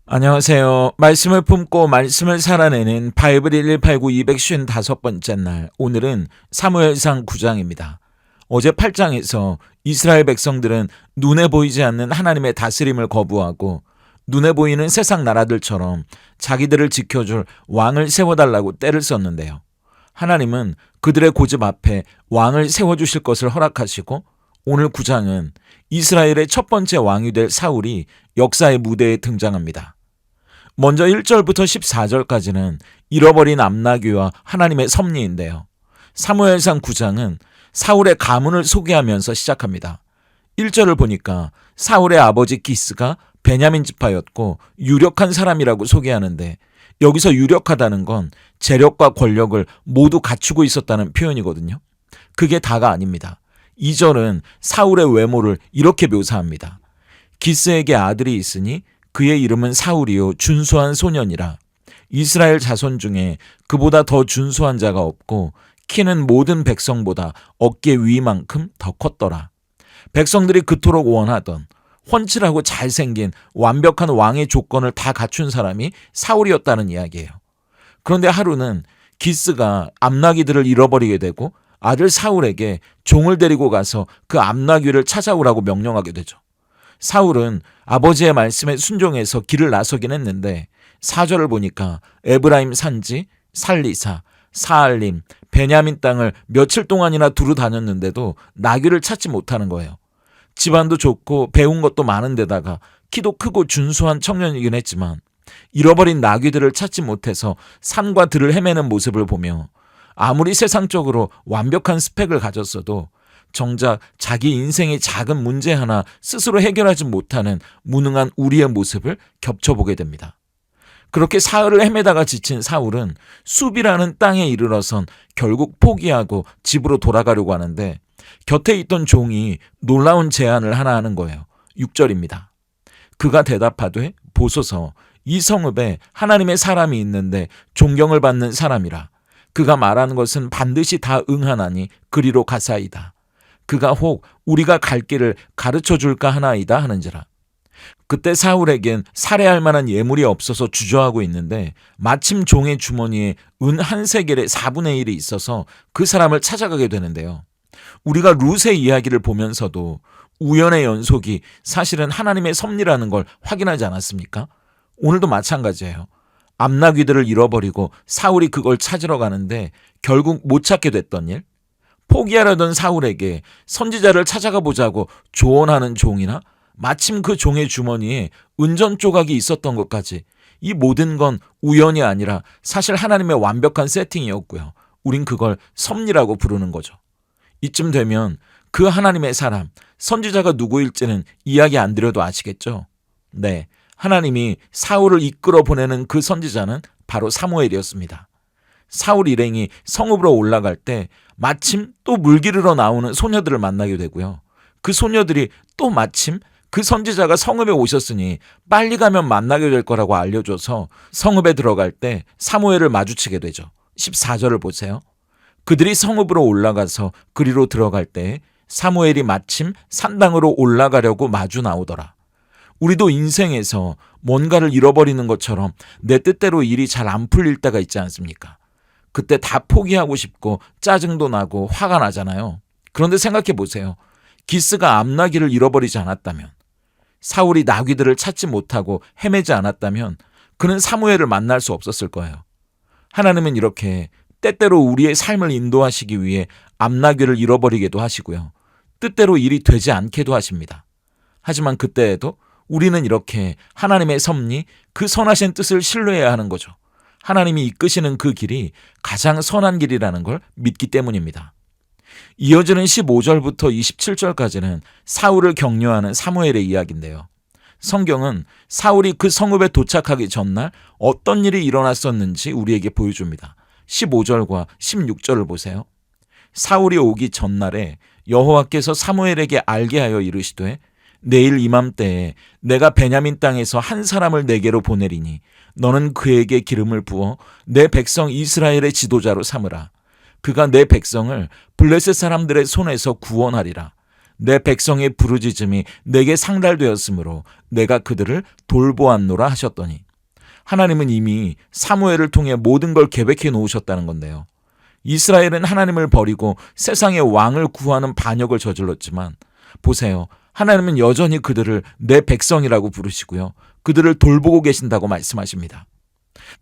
안녕하세요. 말씀을 품고 말씀을 살아내는 바이블 1189-255번째 날, 오늘은 사무엘상 9장입니다. 어제 8장에서 이스라엘 백성들은 눈에 보이지 않는 하나님의 다스림을 거부하고 눈에 보이는 세상 나라들처럼 자기들을 지켜줄 왕을 세워달라고 떼를 썼는데요. 하나님은 그들의 고집 앞에 왕을 세워주실 것을 허락하시고, 오늘 9장은 이스라엘의 첫 번째 왕이 될 사울이 역사의 무대에 등장합니다. 먼저 1절부터 14절까지는 잃어버린 암나귀와 하나님의 섭리인데요. 사무엘상 9장은 사울의 가문을 소개하면서 시작합니다. 1절을 보니까 사울의 아버지 기스가 베냐민 지파였고 유력한 사람이라고 소개하는데, 여기서 유력하다는 건 재력과 권력을 모두 갖추고 있었다는 표현이거든요. 그게 다가 아닙니다. 2절은 사울의 외모를 이렇게 묘사합니다. 기스에게 아들이 있으니 그의 이름은 사울이요 준수한 소년이라. 이스라엘 자손 중에 그보다 더 준수한 자가 없고 키는 모든 백성보다 어깨 위만큼 더 컸더라. 백성들이 그토록 원하던 훤칠하고 잘생긴 완벽한 왕의 조건을 다 갖춘 사람이 사울이었다는 이야기예요. 그런데 하루는 기스가 암나귀들을 잃어버리게 되고 아들 사울에게 종을 데리고 가서 그 암나귀를 찾아오라고 명령하게 되죠. 사울은 아버지의 말씀에 순종해서 길을 나서긴 했는데 4절을 보니까 에브라임 산지, 살리사, 사알림, 베냐민 땅을 며칠 동안이나 두루 다녔는데도 나귀를 찾지 못하는 거예요. 집안도 좋고 배운 것도 많은 데다가 키도 크고 준수한 청년이긴 했지만 잃어버린 나귀들을 찾지 못해서 산과 들을 헤매는 모습을 보며 아무리 세상적으로 완벽한 스펙을 가졌어도 정작 자기 인생의 작은 문제 하나 스스로 해결하지 못하는 무능한 우리의 모습을 겹쳐보게 됩니다. 그렇게 사흘을 헤매다가 지친 사울은 숲이라는 땅에 이르러선 결국 포기하고 집으로 돌아가려고 하는데, 곁에 있던 종이 놀라운 제안을 하나 하는 거예요. 6절입니다. 그가 대답하되 보소서, 이 성읍에 하나님의 사람이 있는데 존경을 받는 사람이라. 그가 말하는 것은 반드시 다 응하나니 그리로 가사이다. 그가 혹 우리가 갈 길을 가르쳐 줄까 하나이다 하는지라. 그때 사울에겐 살해할 만한 예물이 없어서 주저하고 있는데 마침 종의 주머니에 은 한 세겔의 4분의 1이 있어서 그 사람을 찾아가게 되는데요. 우리가 룻의 이야기를 보면서도 우연의 연속이 사실은 하나님의 섭리라는 걸 확인하지 않았습니까? 오늘도 마찬가지예요. 암나귀들을 잃어버리고 사울이 그걸 찾으러 가는데 결국 못 찾게 됐던 일, 포기하려던 사울에게 선지자를 찾아가 보자고 조언하는 종이나 마침 그 종의 주머니에 은전 조각이 있었던 것까지, 이 모든 건 우연이 아니라 사실 하나님의 완벽한 세팅이었고요. 우린 그걸 섭리라고 부르는 거죠. 이쯤 되면 그 하나님의 사람, 선지자가 누구일지는 이야기 안 드려도 아시겠죠? 네, 하나님이 사울을 이끌어 보내는 그 선지자는 바로 사무엘이었습니다. 사울 일행이 성읍으로 올라갈 때 마침 또 물기르러 나오는 소녀들을 만나게 되고요. 그 소녀들이 또 마침 그 선지자가 성읍에 오셨으니 빨리 가면 만나게 될 거라고 알려줘서 성읍에 들어갈 때 사무엘을 마주치게 되죠. 14절을 보세요. 그들이 성읍으로 올라가서 그리로 들어갈 때 사무엘이 마침 산당으로 올라가려고 마주 나오더라. 우리도 인생에서 뭔가를 잃어버리는 것처럼 내 뜻대로 일이 잘 안 풀릴 때가 있지 않습니까? 그때 다 포기하고 싶고 짜증도 나고 화가 나잖아요. 그런데 생각해 보세요. 기스가 암나귀를 잃어버리지 않았다면, 사울이 나귀들을 찾지 못하고 헤매지 않았다면 그는 사무엘을 만날 수 없었을 거예요. 하나님은 이렇게 때때로 우리의 삶을 인도하시기 위해 암나귀를 잃어버리게도 하시고요. 뜻대로 일이 되지 않게도 하십니다. 하지만 그때에도 우리는 이렇게 하나님의 섭리, 그 선하신 뜻을 신뢰해야 하는 거죠. 하나님이 이끄시는 그 길이 가장 선한 길이라는 걸 믿기 때문입니다. 이어지는 15절부터 27절까지는 사울을 격려하는 사무엘의 이야기인데요. 성경은 사울이 그 성읍에 도착하기 전날 어떤 일이 일어났었는지 우리에게 보여줍니다. 15절과 16절을 보세요. 사울이 오기 전날에 여호와께서 사무엘에게 알게 하여 이르시되, 내일 이맘때에 내가 베냐민 땅에서 한 사람을 내게로 보내리니 너는 그에게 기름을 부어 내 백성 이스라엘의 지도자로 삼으라. 그가 내 백성을 블레셋 사람들의 손에서 구원하리라. 내 백성의 부르짖음이 내게 상달되었으므로 내가 그들을 돌보았노라 하셨더니, 하나님은 이미 사무엘을 통해 모든 걸 계획해 놓으셨다는 건데요. 이스라엘은 하나님을 버리고 세상의 왕을 구하는 반역을 저질렀지만 보세요. 하나님은 여전히 그들을 내 백성이라고 부르시고요. 그들을 돌보고 계신다고 말씀하십니다.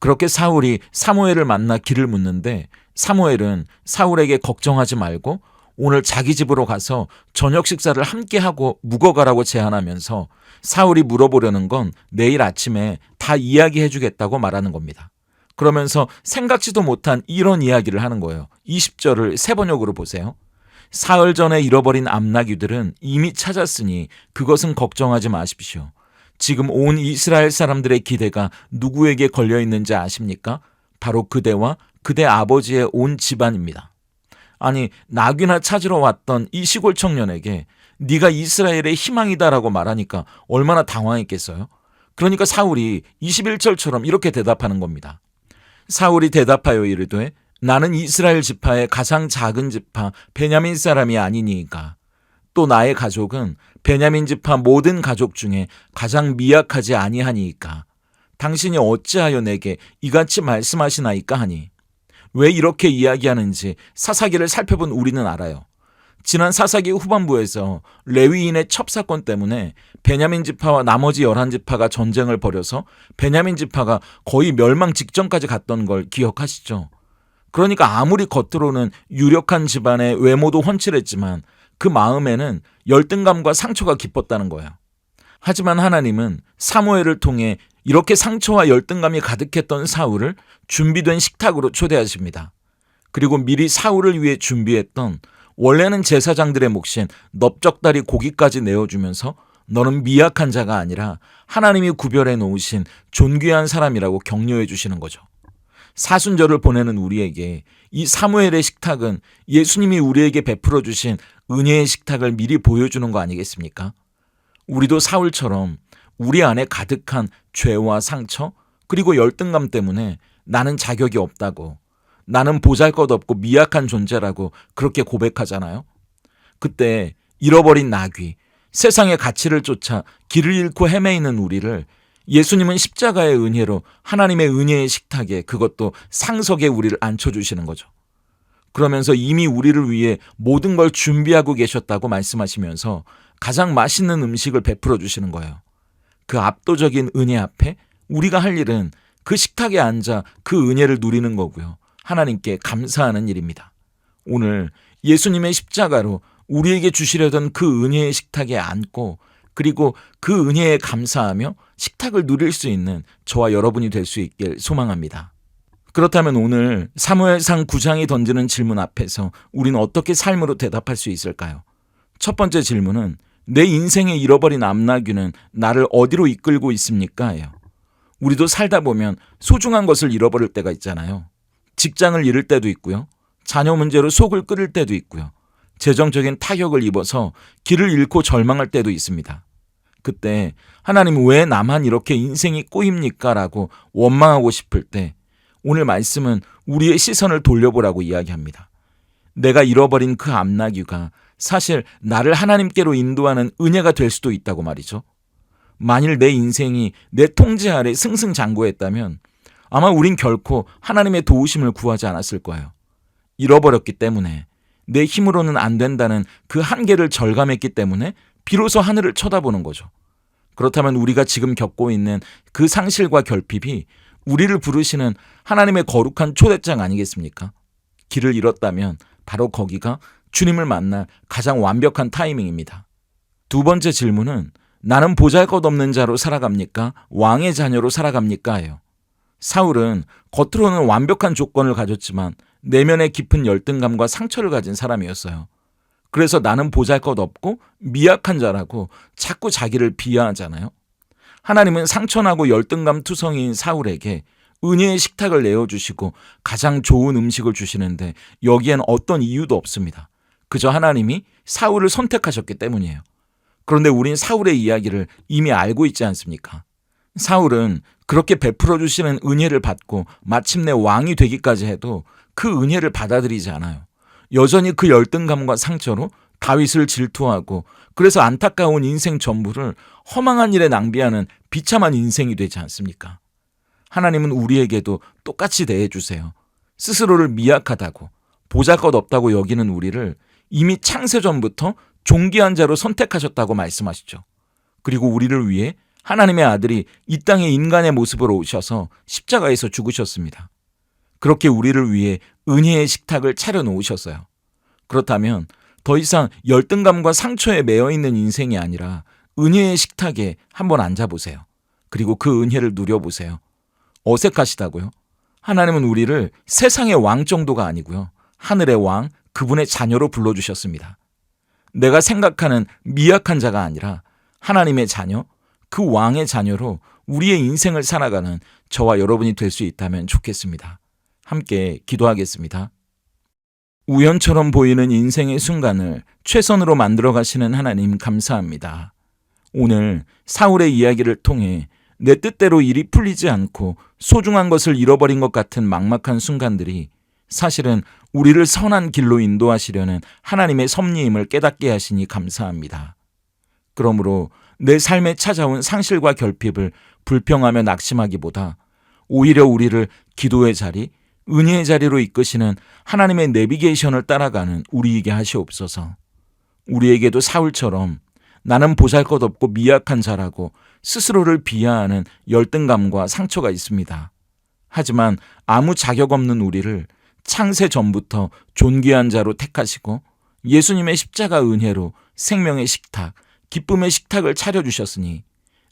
그렇게 사울이 사무엘을 만나 길을 묻는데 사무엘은 사울에게 걱정하지 말고 오늘 자기 집으로 가서 저녁 식사를 함께 하고 묵어가라고 제안하면서 사울이 물어보려는 건 내일 아침에 다 이야기해 주겠다고 말하는 겁니다. 그러면서 생각지도 못한 이런 이야기를 하는 거예요. 20절을 세 번역으로 보세요. 사흘 전에 잃어버린 암나귀들은 이미 찾았으니 그것은 걱정하지 마십시오. 지금 온 이스라엘 사람들의 기대가 누구에게 걸려 있는지 아십니까? 바로 그대와 그대 아버지의 온 집안입니다. 아니, 나귀나 찾으러 왔던 이 시골 청년에게 네가 이스라엘의 희망이다라고 말하니까 얼마나 당황했겠어요? 그러니까 사울이 21절처럼 이렇게 대답하는 겁니다. 사울이 대답하여 이르되 나는 이스라엘 지파의 가장 작은 지파 베냐민 사람이 아니니이까. 또 나의 가족은 베냐민 지파 모든 가족 중에 가장 미약하지 아니하니이까. 당신이 어찌하여 내게 이같이 말씀하시나이까 하니. 왜 이렇게 이야기하는지 사사기를 살펴본 우리는 알아요. 지난 사사기 후반부에서 레위인의 첩사건 때문에 베냐민 지파와 나머지 11지파가 전쟁을 벌여서 베냐민 지파가 거의 멸망 직전까지 갔던 걸 기억하시죠? 그러니까 아무리 겉으로는 유력한 집안의 외모도 훤칠했지만 그 마음에는 열등감과 상처가 깊었다는 거예요. 하지만 하나님은 사무엘을 통해 이렇게 상처와 열등감이 가득했던 사울을 준비된 식탁으로 초대하십니다. 그리고 미리 사울을 위해 준비했던 원래는 제사장들의 몫인 넓적다리 고기까지 내어주면서 너는 미약한 자가 아니라 하나님이 구별해 놓으신 존귀한 사람이라고 격려해 주시는 거죠. 사순절을 보내는 우리에게 이 사무엘의 식탁은 예수님이 우리에게 베풀어 주신 은혜의 식탁을 미리 보여주는 거 아니겠습니까? 우리도 사울처럼 우리 안에 가득한 죄와 상처 그리고 열등감 때문에 나는 자격이 없다고, 나는 보잘것없고 미약한 존재라고 그렇게 고백하잖아요. 그때 잃어버린 나귀, 세상의 가치를 쫓아 길을 잃고 헤매이는 우리를 예수님은 십자가의 은혜로 하나님의 은혜의 식탁에, 그것도 상석에 우리를 앉혀주시는 거죠. 그러면서 이미 우리를 위해 모든 걸 준비하고 계셨다고 말씀하시면서 가장 맛있는 음식을 베풀어 주시는 거예요. 그 압도적인 은혜 앞에 우리가 할 일은 그 식탁에 앉아 그 은혜를 누리는 거고요. 하나님께 감사하는 일입니다. 오늘 예수님의 십자가로 우리에게 주시려던 그 은혜의 식탁에 앉고 그리고 그 은혜에 감사하며 식탁을 누릴 수 있는 저와 여러분이 될 수 있길 소망합니다. 그렇다면 오늘 사무엘상 9장이 던지는 질문 앞에서 우리는 어떻게 삶으로 대답할 수 있을까요? 첫 번째 질문은 내 인생에 잃어버린 암나귀는 나를 어디로 이끌고 있습니까? 예요. 우리도 살다 보면 소중한 것을 잃어버릴 때가 있잖아요. 직장을 잃을 때도 있고요. 자녀 문제로 속을 끓일 때도 있고요. 재정적인 타격을 입어서 길을 잃고 절망할 때도 있습니다. 그때 하나님 왜 나만 이렇게 인생이 꼬입니까? 라고 원망하고 싶을 때 오늘 말씀은 우리의 시선을 돌려보라고 이야기합니다. 내가 잃어버린 그 암나귀가 사실 나를 하나님께로 인도하는 은혜가 될 수도 있다고 말이죠. 만일 내 인생이 내 통제 아래 승승장구했다면 아마 우린 결코 하나님의 도우심을 구하지 않았을 거예요. 잃어버렸기 때문에, 내 힘으로는 안 된다는 그 한계를 절감했기 때문에 비로소 하늘을 쳐다보는 거죠. 그렇다면 우리가 지금 겪고 있는 그 상실과 결핍이 우리를 부르시는 하나님의 거룩한 초대장 아니겠습니까? 길을 잃었다면 바로 거기가 주님을 만날 가장 완벽한 타이밍입니다. 두 번째 질문은 나는 보잘것없는 자로 살아갑니까? 왕의 자녀로 살아갑니까? 예요. 사울은 겉으로는 완벽한 조건을 가졌지만 내면에 깊은 열등감과 상처를 가진 사람이었어요. 그래서 나는 보잘것없고 미약한 자라고 자꾸 자기를 비하하잖아요. 하나님은 상처나고 열등감 투성이인 사울에게 은혜의 식탁을 내어주시고 가장 좋은 음식을 주시는데 여기엔 어떤 이유도 없습니다. 그저 하나님이 사울을 선택하셨기 때문이에요. 그런데 우린 사울의 이야기를 이미 알고 있지 않습니까? 사울은 그렇게 베풀어 주시는 은혜를 받고 마침내 왕이 되기까지 해도 그 은혜를 받아들이지 않아요. 여전히 그 열등감과 상처로 다윗을 질투하고 그래서 안타까운 인생 전부를 허망한 일에 낭비하는 비참한 인생이 되지 않습니까? 하나님은 우리에게도 똑같이 대해주세요. 스스로를 미약하다고 보잘것없다고 여기는 우리를 이미 창세전부터 존귀한 자로 선택하셨다고 말씀하시죠. 그리고 우리를 위해 하나님의 아들이 이 땅에 인간의 모습으로 오셔서 십자가에서 죽으셨습니다. 그렇게 우리를 위해 은혜의 식탁을 차려놓으셨어요. 그렇다면 더 이상 열등감과 상처에 매여있는 인생이 아니라 은혜의 식탁에 한번 앉아보세요. 그리고 그 은혜를 누려보세요. 어색하시다고요? 하나님은 우리를 세상의 왕 정도가 아니고요. 하늘의 왕, 그분의 자녀로 불러주셨습니다. 내가 생각하는 미약한 자가 아니라 하나님의 자녀, 그 왕의 자녀로 우리의 인생을 살아가는 저와 여러분이 될 수 있다면 좋겠습니다. 함께 기도하겠습니다. 우연처럼 보이는 인생의 순간을 최선으로 만들어 가시는 하나님 감사합니다. 오늘 사울의 이야기를 통해 내 뜻대로 일이 풀리지 않고 소중한 것을 잃어버린 것 같은 막막한 순간들이 사실은 우리를 선한 길로 인도하시려는 하나님의 섭리임을 깨닫게 하시니 감사합니다. 그러므로 내 삶에 찾아온 상실과 결핍을 불평하며 낙심하기보다 오히려 우리를 기도의 자리, 은혜의 자리로 이끄시는 하나님의 내비게이션을 따라가는 우리에게 하시옵소서. 우리에게도 사울처럼 나는 보잘것없고 미약한 자라고 스스로를 비하하는 열등감과 상처가 있습니다. 하지만 아무 자격 없는 우리를 창세 전부터 존귀한 자로 택하시고 예수님의 십자가 은혜로 생명의 식탁, 기쁨의 식탁을 차려주셨으니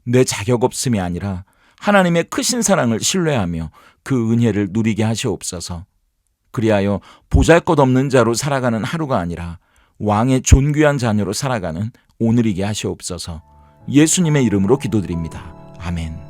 내 자격 없음이 아니라 하나님의 크신 사랑을 신뢰하며 그 은혜를 누리게 하시옵소서. 그리하여 보잘것없는 자로 살아가는 하루가 아니라 왕의 존귀한 자녀로 살아가는 오늘이게 하시옵소서. 예수님의 이름으로 기도드립니다. 아멘.